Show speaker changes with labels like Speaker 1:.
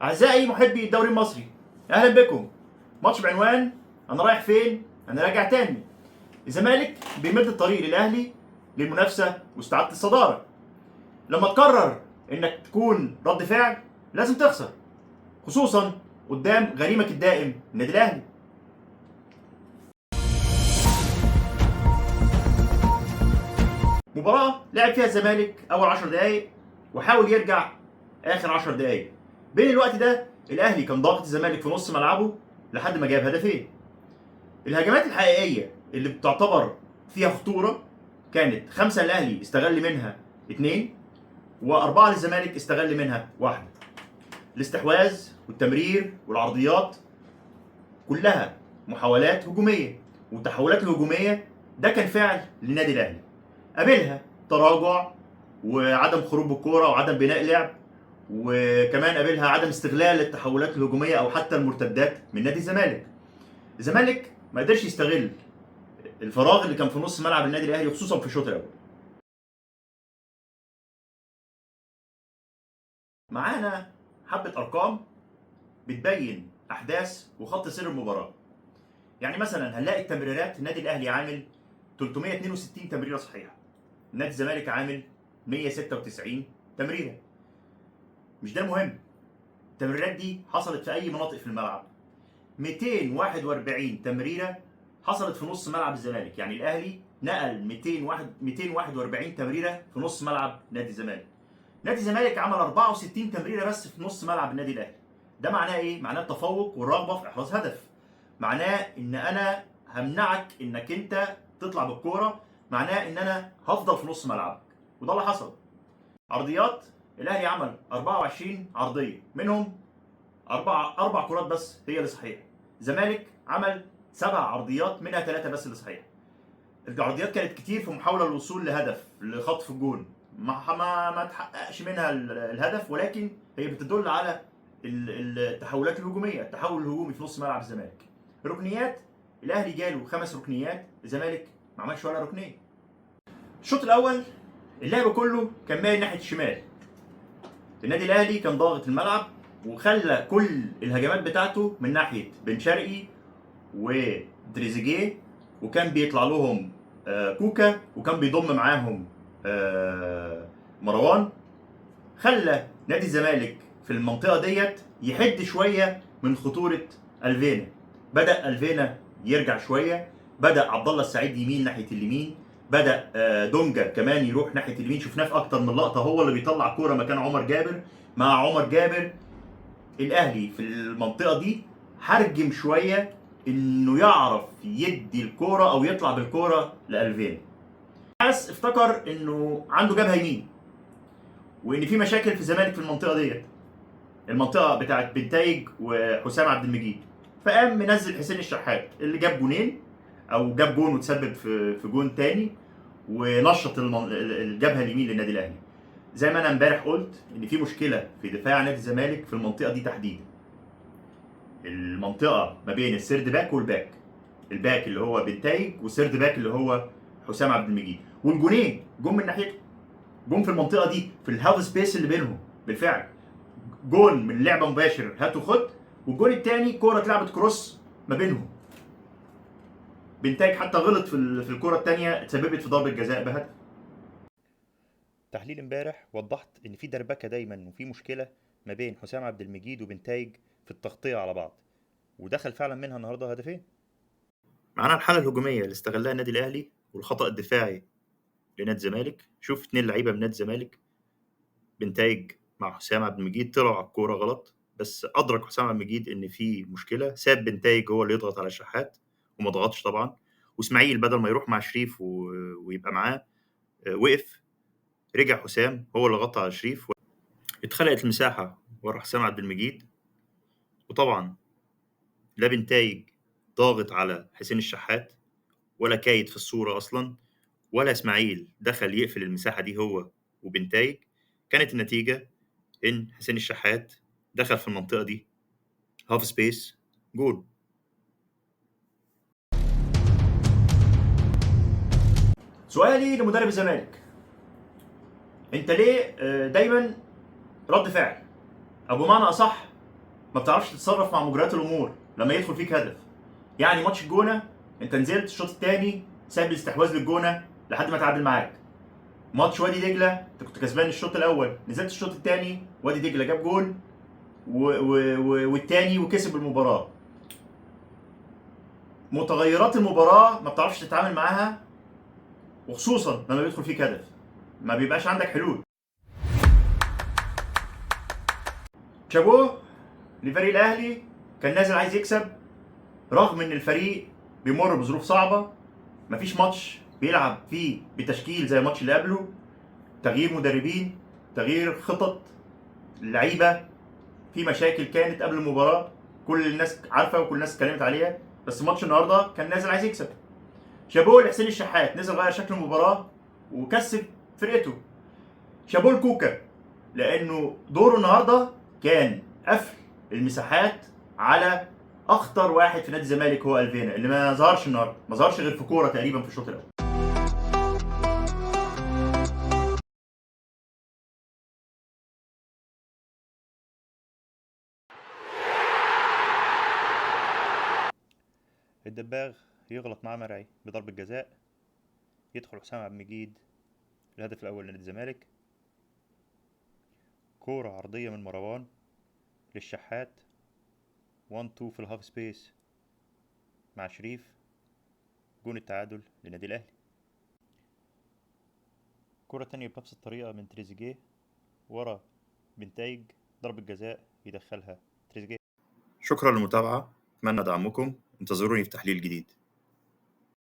Speaker 1: أعزائي محبي الدوري المصري، أهلا بكم. ماتش بعنوان أنا رايح فين؟ أنا راجع تاني. الزمالك بيمد الطريق للأهلي للمنافسة واستعادة الصدارة. لما تقرر إنك تكون رد فعل لازم تخسر، خصوصا قدام غريمك الدائم النادي الأهلي. مباراة لعب فيها الزمالك أول 10 دقايق وحاول يرجع آخر 10 دقايق. بين الوقت ده الأهلي كان ضاغط الزمالك في نص ملعبه لحد ما جاب هدفين. الهجمات الحقيقية اللي بتعتبر فيها خطورة كانت 5 الأهلي استغل منها 2 و4 للزمالك استغل منها 1. الاستحواذ والتمرير والعرضيات كلها محاولات هجومية، والتحولات الهجومية ده كان فعل للنادي الأهلي. قابلها تراجع وعدم خروج بالكورة وعدم بناء لعب، وكمان قابلها عدم استغلال التحولات الهجومية أو حتى المرتدات من نادي الزمالك. الزمالك ما قدرش يستغل الفراغ اللي كان في نص ملعب النادي الاهلي خصوصا في الشوط الاول. معانا حبه ارقام بتبين احداث وخط سير المباراه. يعني مثلا هنلاقي التمريرات النادي الاهلي عامل 362 تمريره صحيحه، نادي الزمالك عامل 196 تمريره. مش ده المهم، التمريرات دي حصلت في اي مناطق في الملعب. 241 تمريره حصلت في نص ملعب الزمالك، يعني الاهلي نقل 241 تمريره في نص ملعب نادي الزمالك. نادي الزمالك عمل 64 تمريره بس في نص ملعب النادي الاهلي. ده معناه ايه؟ معناه التفوق والرغبه في احراز هدف. معناه ان انا همنعك انك انت تطلع بالكوره، معناه ان انا هفضل في نص ملعبك، وده اللي حصل. عرضيات الاهلي عمل 24 عرضيه، منهم اربع كرات بس هي اللي صحيحه. الزمالك عمل 7 عرضيات منها 3 بس اللي صحيحه. العرضيات كانت كتير في محاوله للوصول لهدف لخطف الجون، ما تحققش منها الهدف، ولكن هي بتدل على التحولات الهجوميه، التحول الهجومي في نص ملعب الزمالك. الركنيات الاهلي جاله 5 ركنيات، الزمالك ما عملش ولا ركنيه. الشوط الاول اللعب كله كان مايل ناحيه الشمال. النادي الاهلي كان ضاغط الملعب وخلى كل الهجمات بتاعته من ناحيه بن شرقي ودريزيجيه، وكان بيطلع لهم كوكا، وكان بيضم معاهم مروان. خلى نادي الزمالك في المنطقه ديت يحد شويه من خطوره الفينا. بدا الفينا يرجع شويه، بدا عبد الله السعيد يمين ناحيه اليمين، بدا دونجا كمان يروح ناحيه اليمين. شفناه في اكتر من لقطه هو اللي بيطلع كوره مكان عمر جابر. مع عمر جابر الاهلي في المنطقه دي حرجم شويه انه يعرف يدي الكوره او يطلع بالكوره لالفين. الناس افتكر انه عنده جبهه يمين وان في مشاكل في الزمالك في المنطقه ديت، المنطقه بتاعت بنتايج وحسام عبد المجيد، فقام منزل حسين الشحات اللي جاب جونين او جاب جون وتسبب في جون تاني ونشط الجبهه اليمين للنادي الاهلي. زي ما انا امبارح قلت ان في مشكله في دفاع نادي الزمالك في المنطقه دي تحديدا، المنطقه ما بين السيرد باك والباك، الباك اللي هو بنتايج والسيرد باك اللي هو حسام عبد المجيد. والجونين جون من ناحيته، جون في المنطقه دي في الهاف سبيس اللي بينهم بالفعل، جون من لعبه مباشر هات وخد، والجون الثاني كوره اتلعبت كروس ما بينهم. بنتايج حتى غلط في الكوره الثانيه اتسببت في ضربه جزاء بهدف.
Speaker 2: تحليل امبارح وضحت ان في دربكه دايما وفي مشكله ما بين حسام عبد المجيد وبنتايج في التغطيه على بعض، ودخل فعلا منها النهارده هدفين.
Speaker 1: معانا الحاله الهجوميه اللي استغلها النادي الاهلي والخطا الدفاعي لنادي الزمالك. شوف 2 لعيبه من نادي الزمالك، بنتايج مع حسام عبد المجيد، طلعوا على الكوره غلط، بس ادرك حسام عبد المجيد ان في مشكله، ساب بنتايج هو اللي يضغط على الشحات وما ضغطش طبعا. واسماعيل بدل ما يروح مع شريف ويبقى معاه وقف، رجع حسام هو اللي غطى على شريف، اتخلقت المساحه ورا حسام عبد المجيد. وطبعا لا بنتايج ضاغط على حسين الشحات ولا كايد في الصوره اصلا، ولا اسماعيل دخل يقفل المساحه دي هو وبنتايج. كانت النتيجه ان حسين الشحات دخل في المنطقه دي هاف سبيس جول. سؤالي لمدرب الزمالك، انت ليه دايما رد فعل، او بمعنى اصح ما بتعرفش تتصرف مع مجريات الامور لما يدخل فيك هدف. يعني ماتش الجونه انت نزلت الشوط الثاني سايب الاستحواذ للجونه لحد ما تعادل معاك. ماتش وادي دجله انت كنت كسبان الشوط الاول، نزلت الشوط الثاني وادي دجله جاب جون والتاني وكسب المباراه. متغيرات المباراه ما بتعرفش تتعامل معاها، وخصوصا لما بيدخل فيك هدف ما بيبقاش عندك حلول. شابوه لفريق الاهلي، كان نازل عايز يكسب رغم ان الفريق بيمر بظروف صعبه. مفيش ماتش بيلعب فيه بتشكيل زي الماتش اللي قبله، تغيير مدربين، تغيير خطط اللعيبه، في مشاكل كانت قبل المباراه كل الناس عارفه وكل الناس اتكلمت عليها. بس ماتش النهارده كان نازل عايز يكسب. شابوه لحسين الشحات نزل غير شكل المباراه وكسب فرقته. شابوه لكوكا لانه دوره النهارده كان قفل المساحات على اخطر واحد في نادي الزمالك هو الفينا اللي ما ظهرش النهارده، ما ظهرش غير في كوره تقريبا في الشوط الاول.
Speaker 2: الدباغ يغلط مع مرعي بضربة جزاء، يدخل حسام عبد المجيد الهدف الأول لنادي الزمالك. كورة عرضية من مروان للشحات، 1-2 في الهاف سبيس مع شريف، جون التعادل لنادي الأهلي. كرة تانية بنفس الطريقة من تريزيجيه ورا بنتايج، ضربة جزاء يدخلها تريزيجيه.
Speaker 1: شكرا للمتابعة، أتمنى دعمكم، انتظروني في تحليل جديد.